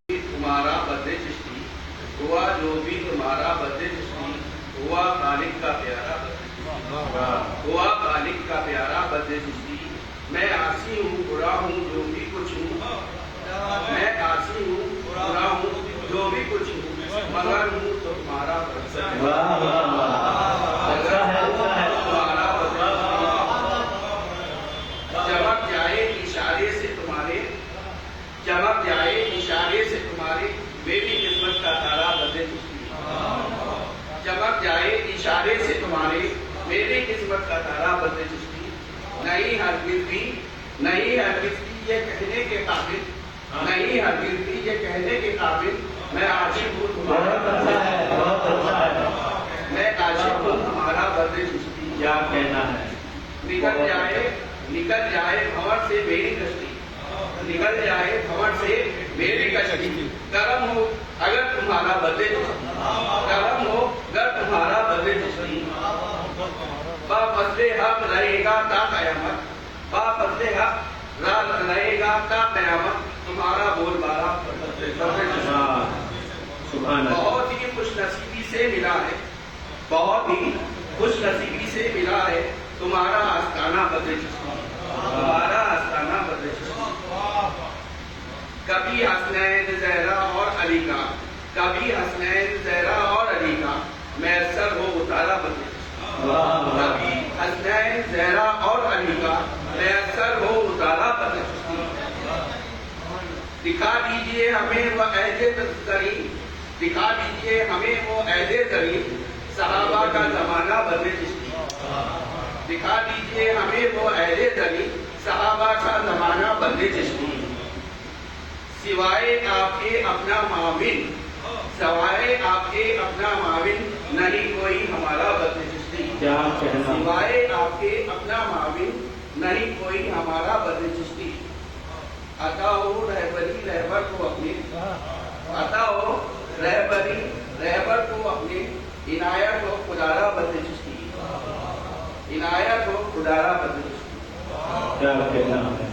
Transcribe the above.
تمہارا بد چشتی ہوا، جو بھی تمہارا بد چشتی ہوا خالق کا پیارا ہوا خالق کا پیارا بد چشتی۔ میں عاصی ہوں برا ہوں جو بھی کچھ ہوں، میں عاصی ہوں برا ہوں جو بھی کچھ ہوں، مگر ہوں تو تمہارا بد چمک جائے اشارے سے تمہارے، چمک جائے اشارے سے تمہارے، میری قسمت کا تارا بد چشتی، چمک جائے اشارے سے تمہارے، میری قسمت کا تارا بد چشتی۔ نہیں ہرگز بھی، نہیں ہرگز بھی یہ کہنے کے قابل، نہیں ہرگز بھی یہ کہنے کے قابل، میں عاشق ہوں تمہارا بد چشتی، میں عاشق ہوں تمہارا بد چشتی۔ کیا کہنا ہے؟ نکل جائے، نکل جائے بھنور سے میری کشتی، نکل جائے بھنور سے میری کشتی، کرم ہو اگر تمہارا بد چشتی، کرم ہو اگر تمہارا بد چشتی۔ با فضل حق رہے گا تا قیامت، با فضل حق رہے گا تا قیامت، تمہارا بول بالا بہت ہی خوش نصیبی سے ملا ہے، بہت ہی خوش نصیبی سے ملا ہے، تمہارا آستانہ بد چشتی، تمہارا آستانہ بد چشتی۔ کبھی حسنین زہرا اور علی کا، کبھی حسنین زہرا اور علی کا میسر ہو اتارا بد چشتی، کبھی حسنین زہرا اور علی کا میسر ہو اتارا بد چشتی۔ دکھا دیجئے ہمیں وہ عہد زرین، دکھا دیجئے ہمیں وہ عہد زرین، صحابہ کا زمانہ بد چشتی، دکھا دیجئے ہمیں وہ عہد زرین، صحابہ کا زمانہ بد چشتی۔ سوائے آپ کے اپنا معاون، سوائے آپ کے اپنا معاون، نہیں کوئی ہمارا بد چشتی، کیا کہنا؟ سوائے آپ کے اپنا معاون، نہیں کوئی ہمارا بد چشتی۔ عطا ہو رہبری رہبر کو اپنے، عطا ہو رہبری رہبر کو اپنے، عنایت ہو خدارا بد چشتی، عنایت ہو خدارا بد چشتی۔ کیا کہنا ہے؟